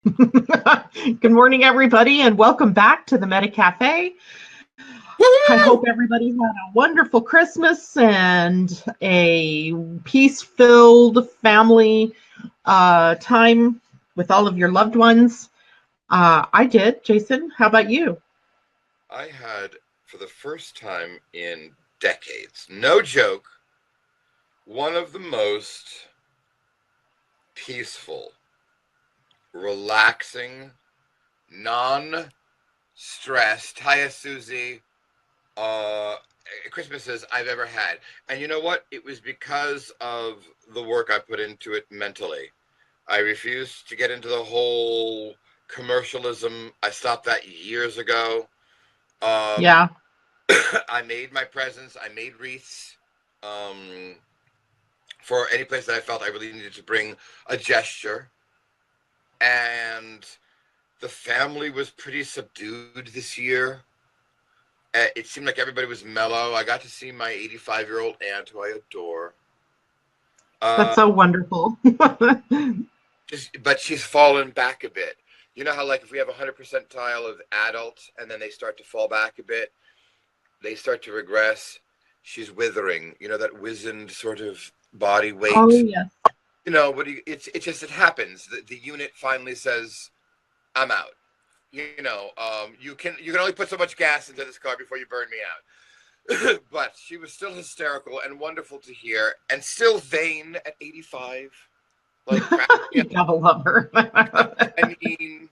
Good morning, everybody, and welcome back to the Meta Cafe. I hope everybody had a wonderful Christmas and a peace-filled family time with all of your loved ones. I did. Jason, how about you? I had, for the first time in decades, no joke, one of the most peaceful, relaxing, non-stressed, hiya Susie, Christmases I've ever had. And you know what? It was because of the work I put into it mentally. I refused to get into the whole commercialism. I stopped that years ago. Um, Yeah. I made my presents. I made wreaths um, for any place that I felt I really needed to bring a gesture. And the family was pretty subdued this year. It seemed like everybody was mellow. I got to see my 85-year-old aunt, who I adore. That's Uh, so wonderful. but she's fallen back a bit. You know how, like, if we have a 100 percentile of adults and then they start to fall back a bit, they start to regress. She's withering. You know, that wizened sort of body Oh, weight. yes. You know, but it happens. The unit finally says, "I'm out." You can only put so much gas into this car before you burn me out. But she was still hysterical and wonderful to hear, and still vain at 85. Like, You gotta love her. I mean,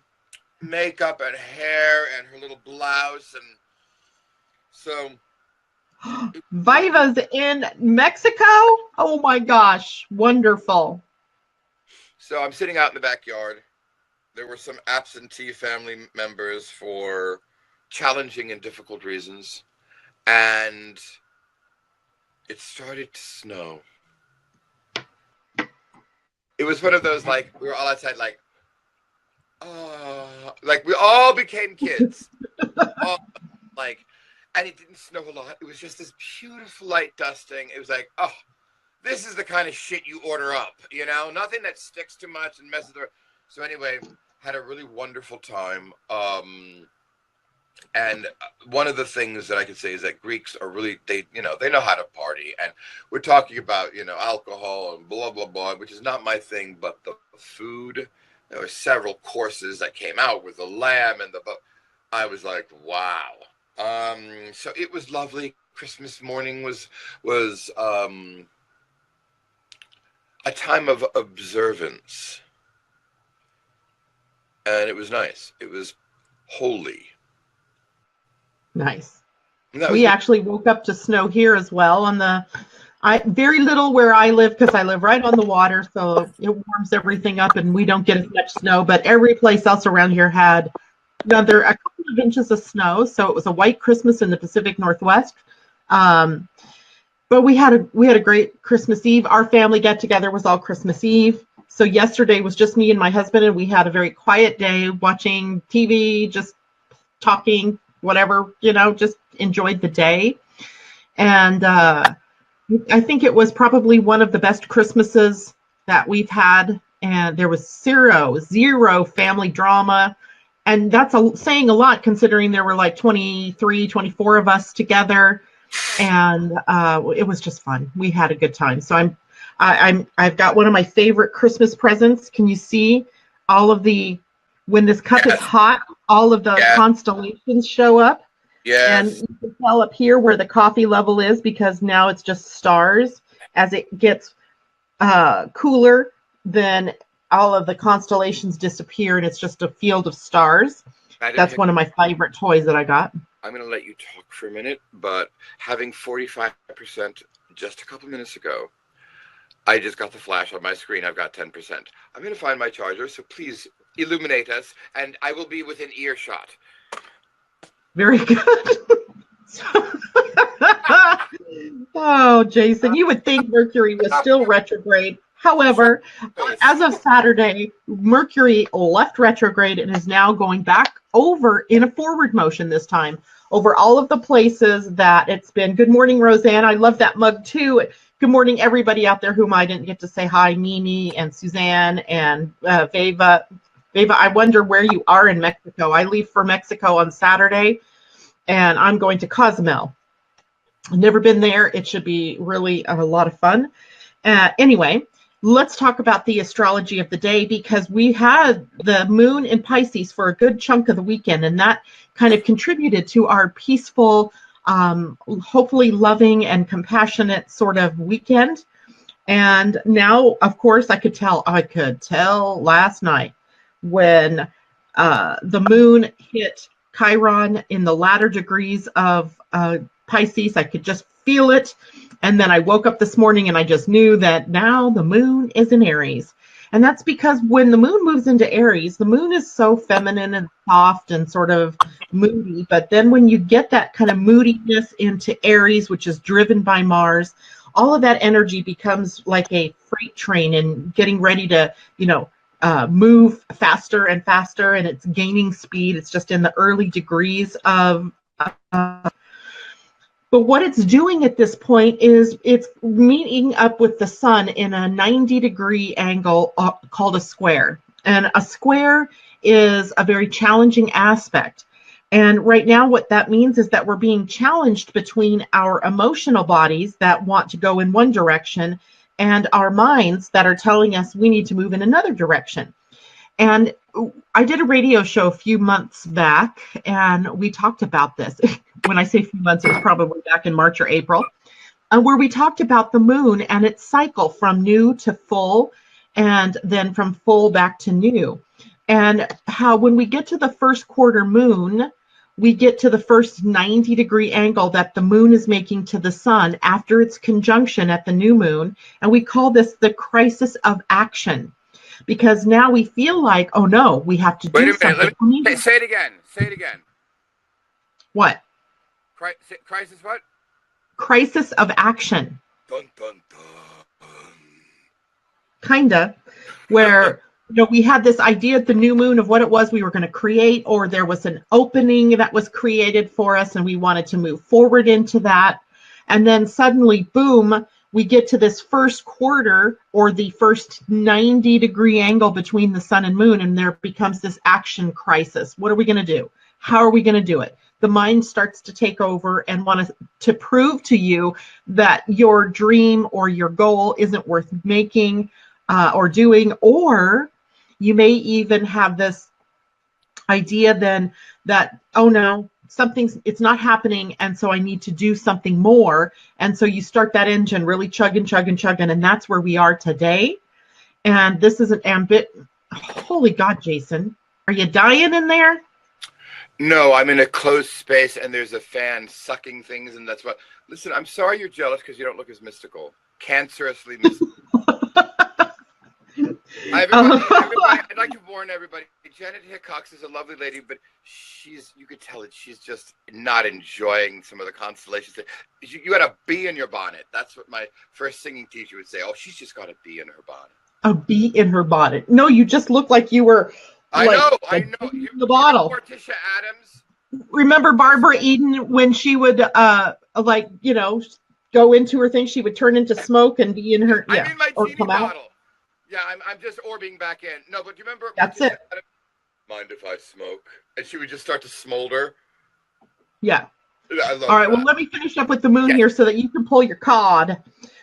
makeup and hair and her little blouse, and so Viva's in Mexico? Oh my gosh, wonderful. so I'm sitting out in the backyard. There were some absentee family members for challenging and difficult reasons, and it started to snow. It was one of those, like, we were all outside, like, oh, like we all became kids. All, like, and it didn't snow a lot. It was just this beautiful light dusting. It was like, oh, this is the kind of shit you order up, nothing that sticks too much and messes around. So anyway, had a really wonderful time. And one of the things that I can say is that Greeks are really, they know how to party. And we're talking about, alcohol and blah, blah, blah, which is not my thing, but the food. There were several courses that came out with the lamb and I was like, wow. So it was lovely. Christmas morning was a time of observance. And it was nice. It was holy. Nice. And that was We actually woke up to snow here as well. Very little where I live because I live right on the water, so it warms everything up, and we don't get as much snow. But every place else around here had a couple of inches of snow, so it was a white Christmas in the Pacific Northwest. But we had a great Christmas Eve. Our family get together was all Christmas Eve. So yesterday was just me and my husband, and we had a very quiet day watching TV, just talking, whatever, just enjoyed the day. And I think it was probably one of the best Christmases that we've had. And there was zero family drama. And that's saying a lot considering there were like 23, 24 of us together. And it was just fun. We had a good time. So I've got one of my favorite Christmas presents. Can you see when this cup is hot, all of the constellations show up? Yes. And you can tell up here where the coffee level is because now it's just stars. As it gets cooler, then all of the constellations disappear and it's just a field of stars. That's one of my favorite toys that I got. I'm going to let you talk for a minute, but having 45% just a couple minutes ago, I just got the flash on my screen. I've got 10%. I'm going to find my charger, so please illuminate us, and I will be within earshot. Very good. Oh, Jason, you would think Mercury was still retrograde. However, as of Saturday, Mercury left retrograde and is now going back over in a forward motion this time over all of the places that it's been. Good morning, Roseanne. I love that mug too. Good morning, everybody out there whom I didn't get to say hi, Mimi and Suzanne and Veva. Ava, I wonder where you are in Mexico. I leave for Mexico on Saturday, and I'm going to Cozumel. I've never been there. It should be really a lot of fun. Anyway, let's talk about the astrology of the day, because we had the moon in Pisces for a good chunk of the weekend, and that kind of contributed to our peaceful, hopefully loving and compassionate sort of weekend. And now, of course, I could tell last night when the moon hit Chiron in the latter degrees of Pisces. I could just feel it. And then I woke up this morning and I just knew that now the moon is in Aries. And that's because when the moon moves into Aries, the moon is so feminine and soft and sort of moody. But then when you get that kind of moodiness into Aries, which is driven by Mars, all of that energy becomes like a freight train and getting ready to, move faster and faster, and it's gaining speed. It's just in the early degrees of but what it's doing at this point is it's meeting up with the sun in a 90-degree angle called a square. And a square is a very challenging aspect. And right now what that means is that we're being challenged between our emotional bodies that want to go in one direction and our minds that are telling us we need to move in another direction. And I did a radio show a few months back, and we talked about this. When I say a few months, it was probably back in March or April, where we talked about the moon and its cycle from new to full, and then from full back to new. And how when we get to the first quarter moon, we get to the first 90-degree angle that the moon is making to the sun after its conjunction at the new moon. And we call this the crisis of action. Because now we feel like, oh no, we have to do something. Say it again. Say it again. What? Crisis what? Crisis of action. Dun, dun, dun. Kinda. Where we had this idea at the new moon of what it was we were going to create, or there was an opening that was created for us and we wanted to move forward into that. And then suddenly, boom, we get to this first quarter, or the first 90-degree angle between the sun and moon, and there becomes this action crisis. What are we going to do? How are we going to do it? The mind starts to take over and want to prove to you that your dream or your goal isn't worth making or doing, or you may even have this idea then that, oh no, it's not happening, and so I need to do something more. And so you start that engine really chugging, and that's where we are today. And this is an holy God, Jason, are you dying in there? No, I'm in a closed space and there's a fan sucking things, and that's what. Listen, I'm sorry you're jealous because you don't look as mystical. Cancerously mystical. I'd like to warn everybody, Janet Hickox is a lovely lady, but you could tell that she's just not enjoying some of the constellations. You had a bee in your bonnet. That's what my first singing teacher would say. Oh, she's just got a bee in her bonnet. A bee in her bonnet. No, you just look like you were I know. The bottle. Morticia Adams. Remember Barbara Eden when she would go into her thing, she would turn into smoke and be in her I'm in my teeny bottle. Yeah, I'm just orbing back in. No, but do you remember? That's it. Mind if I smoke? And she would just start to smolder. Yeah. I love All right. that. Well, let me finish up with the moon here so that you can pull your card.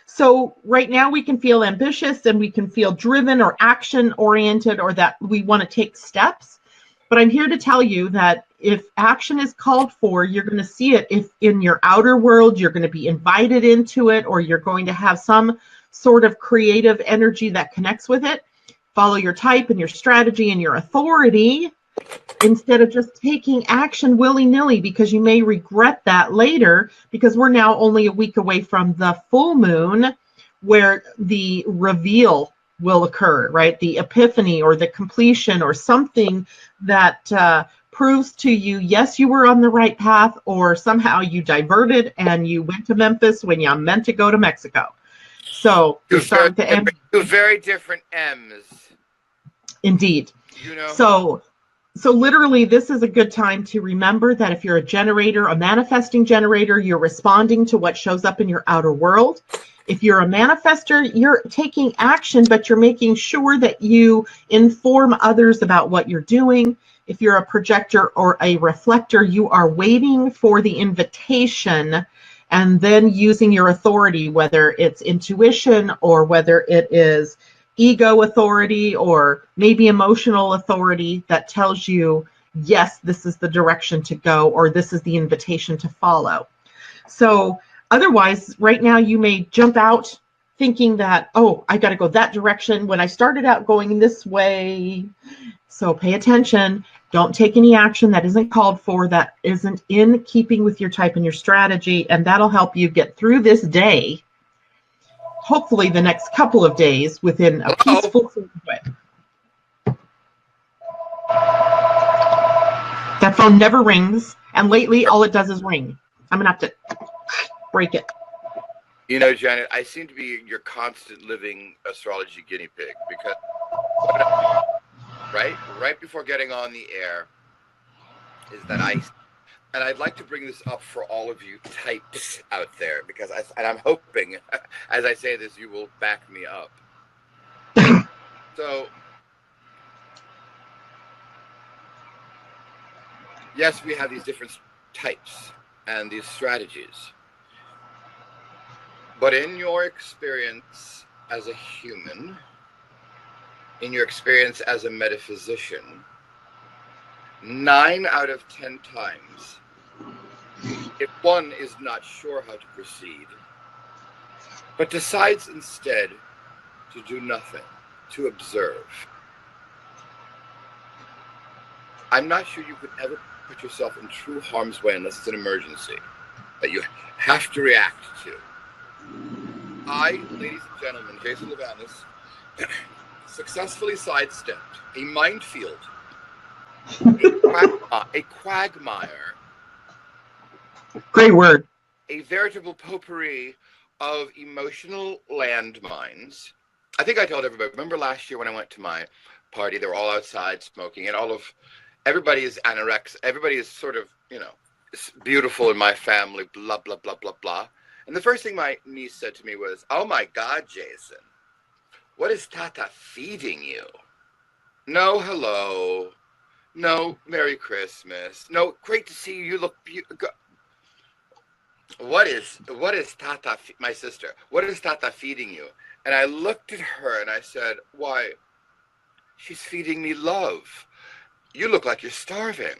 So right now we can feel ambitious and we can feel driven or action oriented, or that we want to take steps. But I'm here to tell you that if action is called for, you're going to see it. If in your outer world, you're going to be invited into it, or you're going to have some sort of creative energy that connects with it. Follow your type and your strategy and your authority instead of just taking action willy-nilly, because you may regret that later, because we're now only a week away from the full moon where the reveal will occur, right? The epiphany or the completion or something that proves to you, yes, you were on the right path, or somehow you diverted and you went to Memphis when you meant to go to Mexico. So two very different M's. Indeed. So literally, this is a good time to remember that if you're a generator, a manifesting generator, you're responding to what shows up in your outer world. If you're a manifester, you're taking action, but you're making sure that you inform others about what you're doing. If you're a projector or a reflector, you are waiting for the invitation and then using your authority, whether it's intuition or whether it is ego authority or maybe emotional authority that tells you, yes, this is the direction to go, or this is the invitation to follow. So otherwise, right now you may jump out thinking that, oh, I got to go that direction when I started out going this way. So pay attention. Don't take any action that isn't called for, that isn't in keeping with your type and your strategy, and that'll help you get through this day, hopefully the next couple of days, within a peaceful way. That phone never rings, and lately all it does is ring. I'm going to have to break it. You know, Janet, I seem to be your constant living astrology guinea pig, because right before getting on the air is that and I'd like to bring this up for all of you types out there, because I'm hoping, as I say this, you will back me up. So, yes, we have these different types and these strategies. But in your experience as a human, in your experience as a metaphysician, 9 out of 10 times, if one is not sure how to proceed, but decides instead to do nothing, to observe, I'm not sure you could ever put yourself in true harm's way unless it's an emergency that you have to react to. I, ladies and gentlemen, Jason Livanis, successfully sidestepped a minefield, a quagmire. Great word. A veritable potpourri of emotional landmines. I think I told everybody, remember last year when I went to my party, they were all outside smoking, and everybody is anorexic. Everybody is sort of, beautiful in my family, blah, blah, blah, blah, blah. And the first thing my niece said to me was, oh my God, Jason, what is Tata feeding you? No, hello. No, Merry Christmas. No, great to see you. You look beautiful. What is Tata, my sister, what is Tata feeding you? And I looked at her and I said, why, she's feeding me love. You look like you're starving.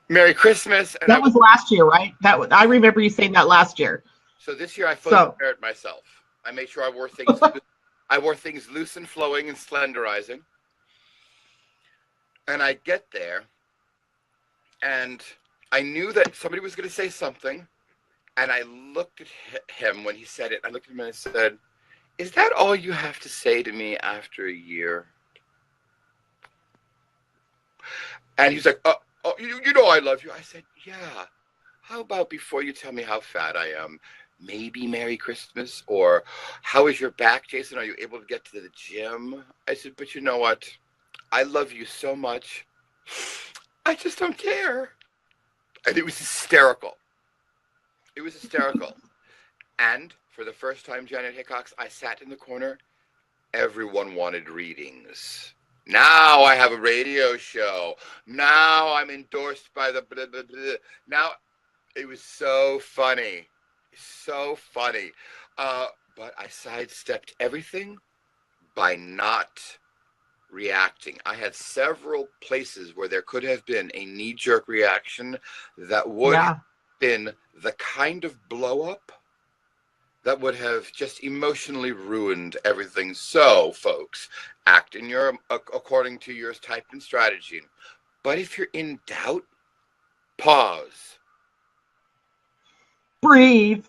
Merry Christmas. And that was last year, right? I remember you saying that last year. So this year I fully prepared myself. I made sure I wore things loose and flowing and slenderizing. And I get there, and I knew that somebody was going to say something, and I looked at him when he said it. I looked at him and I said, is that all you have to say to me after a year? And he's like, oh, you know I love you. I said, yeah. How about before you tell me how fat I am, maybe Merry Christmas? Or how is your back, Jason? Are you able to get to the gym? I said, but you know what? I love you so much. I just don't care. And it was hysterical. It was hysterical. And for the first time, Janet Hickox, I sat in the corner. Everyone wanted readings. Now I have a radio show. Now I'm endorsed by the blah, blah, blah. Now, it was so funny. So funny. But I sidestepped everything by not reacting. I had several places where there could have been a knee-jerk reaction that would have been the kind of blow-up that would have just emotionally ruined everything. So, folks, act according to your type and strategy. But if you're in doubt, pause. Breathe.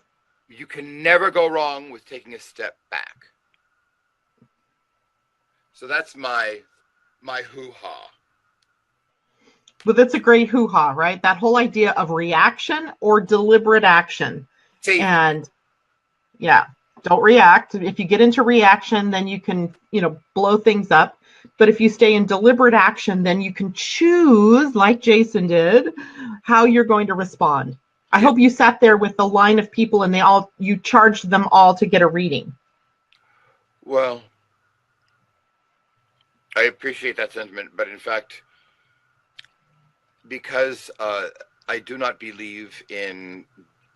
You can never go wrong with taking a step back. So that's my hoo-ha. Well, that's a great hoo-ha, right? That whole idea of reaction or deliberate action. See, and yeah, don't react. If you get into reaction, then you can, blow things up. But if you stay in deliberate action, then you can choose, like Jason did, how you're going to respond. I hope you sat there with the line of people and you charged them all to get a reading. Well, I appreciate that sentiment, but in fact, because I do not believe in,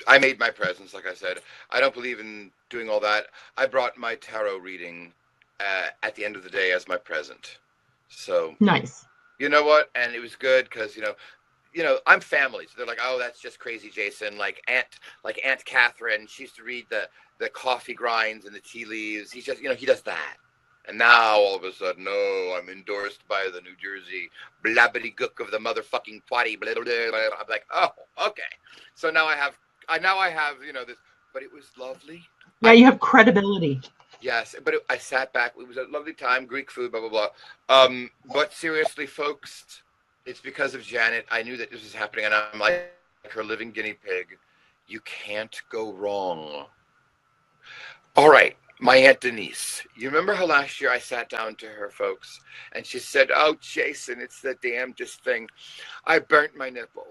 I made my presence, like I said. I don't believe in doing all that. I brought my tarot reading at the end of the day as my present. So nice. You know what? And it was good because I'm family, so they're like, oh, that's just crazy, Jason. Like Aunt Catherine, she used to read the coffee grinds and the tea leaves. He's just he does that. And now all of a sudden, no, I'm endorsed by the New Jersey blabbity gook of the motherfucking potty. Blah, blah, blah. I'm like, oh, okay. So now I have this, but it was lovely. Yeah, you have credibility. Yes, but I sat back. It was a lovely time. Greek food, blah blah blah. But seriously, folks, it's because of Janet. I knew that this was happening, and I'm like her living guinea pig. You can't go wrong. All right. My Aunt Denise, you remember how last year I sat down to her, folks, and she said, oh, Jason, it's the damnedest thing. I burnt my nipple.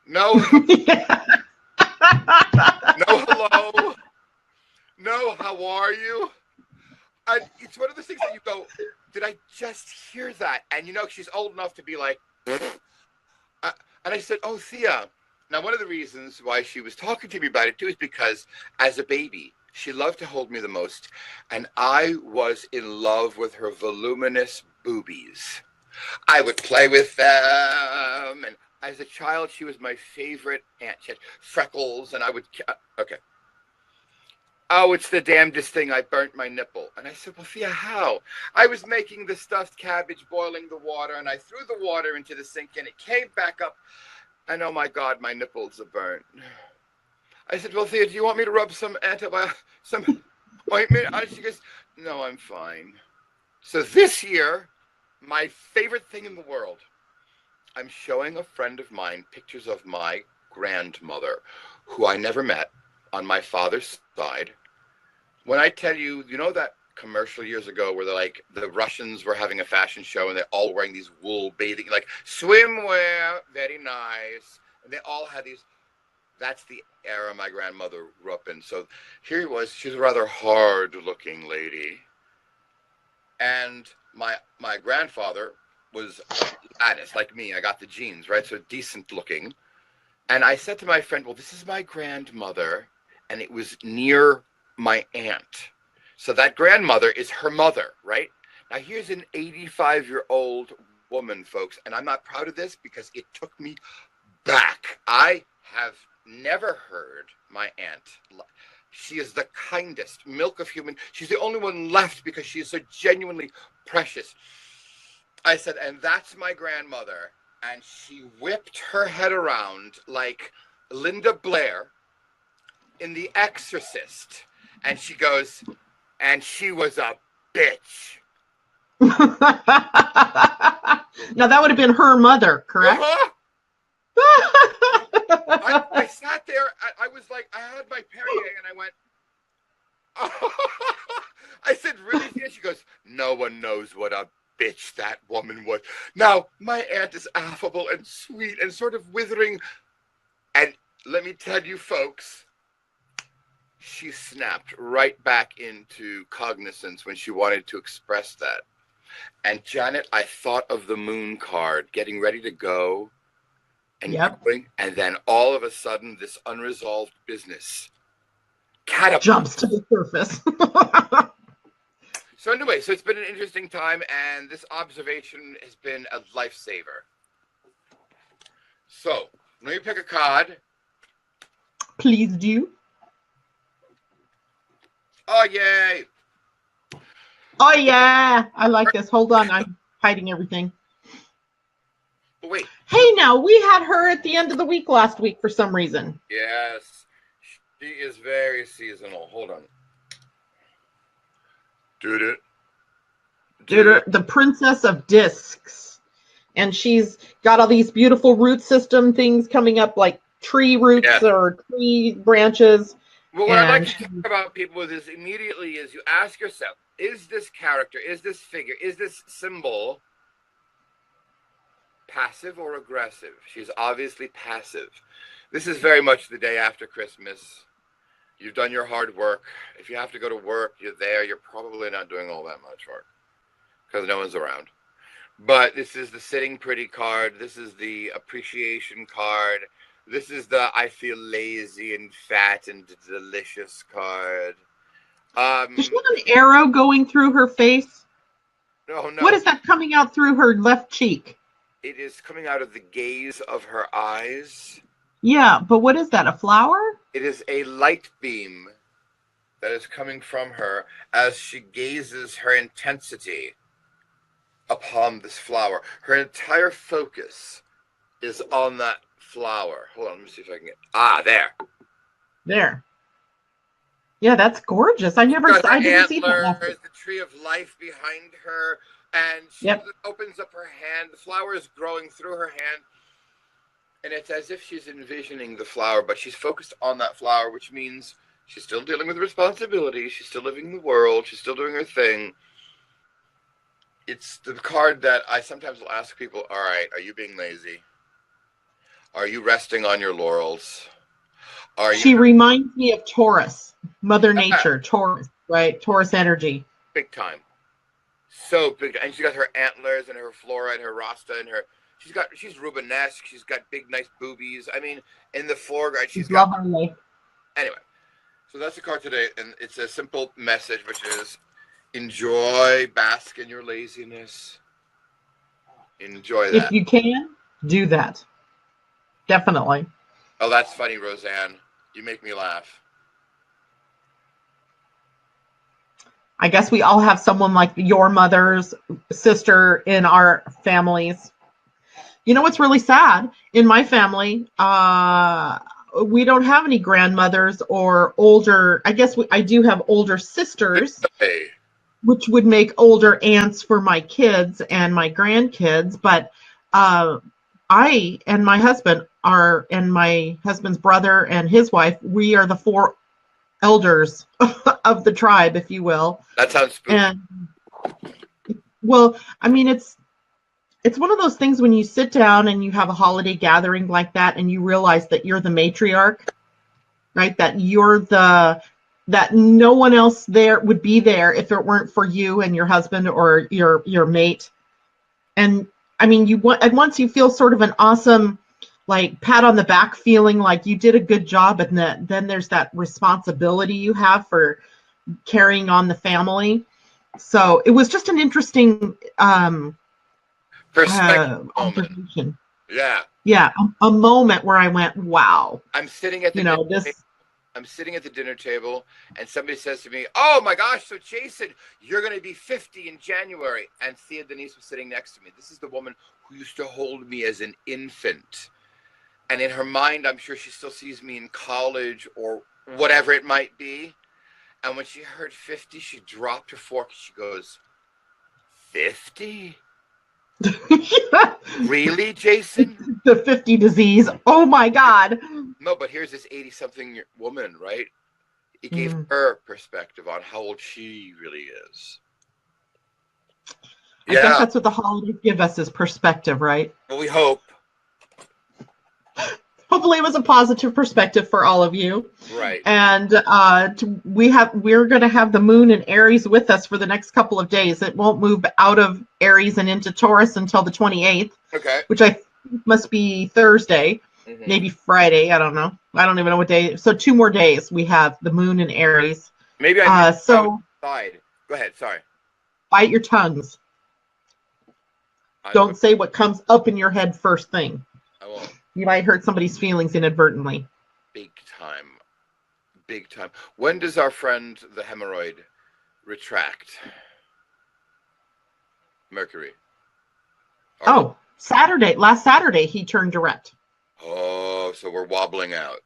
No. No, hello. No, how are you? And it's one of those things that you go, did I just hear that? And she's old enough to be like, and I said, oh, Thea. Now, one of the reasons why she was talking to me about it, too, is because as a baby, she loved to hold me the most, and I was in love with her voluminous boobies. I would play with them, and as a child, she was my favorite aunt. She had freckles, and I would... Okay. Oh, it's the damnedest thing. I burnt my nipple. And I said, well, Thea, how? I was making the stuffed cabbage, boiling the water, and I threw the water into the sink, and it came back up, and oh, my God, my nipples are burnt. I said, well, Thea, do you want me to rub some some ointment on it? She goes, no, I'm fine. So this year, my favorite thing in the world, I'm showing a friend of mine pictures of my grandmother, who I never met, on my father's side. When I tell you, that commercial years ago where the Russians were having a fashion show and they're all wearing these wool bathing, like swimwear, very nice. And they all had these. That's the era my grandmother grew up in. So here he was. She's a rather hard-looking lady. And my grandfather was Livanis, like me. I got the genes, right? So decent looking. And I said to my friend, well, this is my grandmother. And it was near my aunt. So that grandmother is her mother, right? Now here's an 85-year-old woman, folks. And I'm not proud of this because it took me back. I have never heard my aunt. She is the kindest, milk of human. She's the only one left because she is so genuinely precious. I said, and that's my grandmother. And she whipped her head around like Linda Blair in The Exorcist. And she goes, and she was a bitch. Now that would have been her mother, correct? Uh-huh. I sat there. I was like, I had my Perrier, and I went. Oh. I said, really? She goes, no one knows what a bitch that woman was. Now, my aunt is affable and sweet and sort of withering. And let me tell you, folks, she snapped right back into cognizance when she wanted to express that. And Janet, I thought of the moon card, getting ready to go. And going, and then all of a sudden, this unresolved business jumps to the surface. So anyway, so it's been an interesting time, and this observation has been a lifesaver. So let me pick a card. Please do. Oh, yay. Oh, yeah. I like this. Hold on. I'm hiding everything. Wait. Hey, now, we had her at the end of the week last week for some reason. Yes. She is very seasonal. Hold on. The Princess of Discs. And she's got all these beautiful root system things coming up, like tree roots or tree branches. Well, what I'd like to talk about, people, with this immediately is you ask yourself, is this character, is this figure, is this symbol passive or aggressive? She's obviously passive. This is very much the day after Christmas. You've done your hard work. If you have to go to work, you're there. You're probably not doing all that much work because no one's around. But this is the sitting pretty card. This is the appreciation card. This is the I feel lazy and fat and delicious card. Does she have an arrow going through her face? No. What is that coming out through her left cheek? It is coming out of the gaze of her eyes. Yeah, but what is that, a flower? It is a light beam that is coming from her as she gazes her intensity upon this flower. Her entire focus is on that flower. Hold on, let me see if I can get... there. There. Yeah, that's gorgeous. I didn't see that. There's the tree of life behind her, and she opens up her hand. The flower is growing through her hand, and it's as if she's envisioning the flower, but she's focused on that flower, which means she's still dealing with responsibility. She's still living in the world. She's still doing her thing. It's the card that I sometimes will ask people, all right, are you being lazy? Are you resting on your laurels? She reminds me of Taurus, Mother Nature, Taurus, right? Taurus energy. Big time. So big. And she's got her antlers and her flora and her rasta and her... She's Rubenesque. She's got big, nice boobies. I mean, in the foreground, she's got... Lovely. Anyway, so that's the card today, and it's a simple message, which is enjoy, bask in your laziness. Enjoy that. If you can, do that. Definitely. Oh, that's funny, Roseanne. You make me laugh. I guess we all have someone like your mother's sister in our families. You know what's really sad? In my family, we don't have any grandmothers or older. I guess I do have older sisters, which would make older aunts for my kids and my grandkids. But I and my husband and my husband's brother and his wife, we are the 4 elders of the tribe, if you will. That sounds spooky. And, well, I mean, it's one of those things when you sit down and you have a holiday gathering like that and you realize that you're the matriarch, right? That that no one else there would be there if it weren't for you and your husband or your mate. And I mean, at once you feel sort of an awesome, like, pat on the back feeling like you did a good job. And then there's that responsibility you have for carrying on the family. So it was just an interesting observation. Yeah. Yeah. A moment where I went, wow. I'm sitting at the dinner table and somebody says to me, oh my gosh, so Jason, you're going to be 50 in January. And Thea Denise was sitting next to me. This is the woman who used to hold me as an infant. And in her mind, I'm sure she still sees me in college or whatever it might be. And when she heard 50, she dropped her fork. She goes, 50? Really, Jason? The 50 disease. Oh my God. No, but here's this 80-something woman, right? It gave her perspective on how old she really is. I guess that's what the holidays give us, is perspective, right? Well, we hope. Hopefully it was a positive perspective for all of you. Right. And we're going to have the moon in Aries with us for the next couple of days. It won't move out of Aries and into Taurus until the 28th. Okay. Which I think must be Thursday, maybe Friday. I don't know. I don't even know what day. So 2 more days we have the moon in Aries. Maybe I Go ahead. Sorry. Bite your tongues. Don't say what comes up in your head first thing. I won't. You might hurt somebody's feelings inadvertently. Big time. Big time. When does our friend, the hemorrhoid, retract? Mercury. Last Saturday, he turned direct. Oh, so we're wobbling out.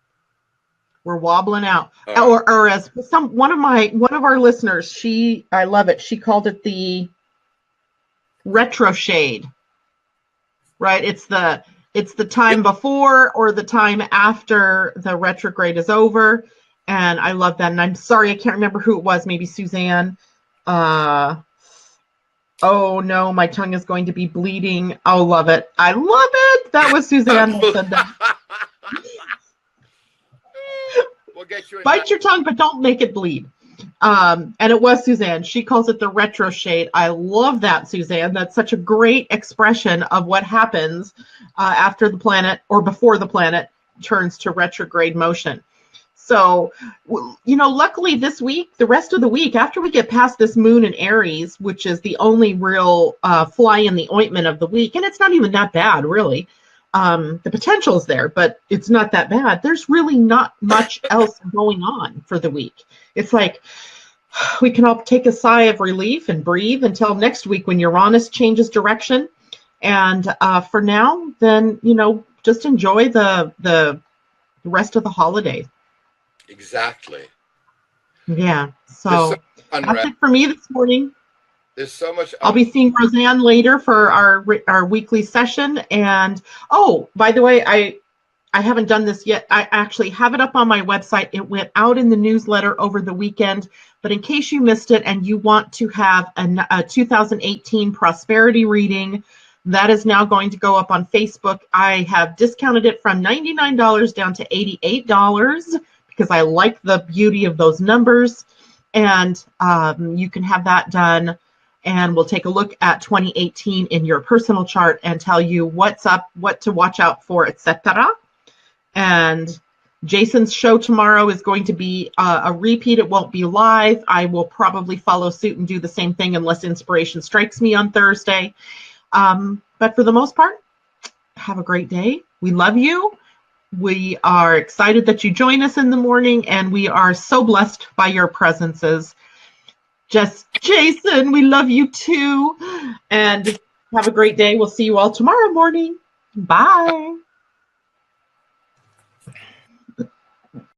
We're wobbling out. Or as one of our listeners, I love it. She called it the retro shade. Right? It's the time before or the time after the retrograde is over. And I love that. And I'm sorry, I can't remember who it was. Maybe Suzanne. Oh no, my tongue is going to be bleeding. Oh, love it. I love it. That was Suzanne that said that. We'll get you. Bite your tongue, but don't make it bleed. And it was Suzanne. She calls it the retro shade. I love that, Suzanne. That's such a great expression of what happens after the planet or before the planet turns to retrograde motion. So, luckily this week, the rest of the week, after we get past this moon in Aries, which is the only real fly in the ointment of the week, and it's not even that bad, really. The potential is there, but it's not that bad. There's really not much else going on for the week. It's like we can all take a sigh of relief and breathe until next week when Uranus changes direction. And for now, then, just enjoy the rest of the holiday. Exactly. Yeah. So that's it for me this morning. There's so much. I'll be seeing Roseanne later for our weekly session. And by the way, I haven't done this yet. I actually have it up on my website. It went out in the newsletter over the weekend. But in case you missed it and you want to have a 2018 prosperity reading, that is now going to go up on Facebook. I have discounted it from $99 down to $88 because I like the beauty of those numbers. And you can have that done. And we'll take a look at 2018 in your personal chart and tell you what's up, what to watch out for, etc. And Jason's show tomorrow is going to be a repeat. It won't be live. I will probably follow suit and do the same thing unless inspiration strikes me on Thursday. But for the most part, have a great day. We love you. We are excited that you join us in the morning, and we are so blessed by your presences. Jason, we love you too. And have a great day. We'll see you all tomorrow morning. Bye.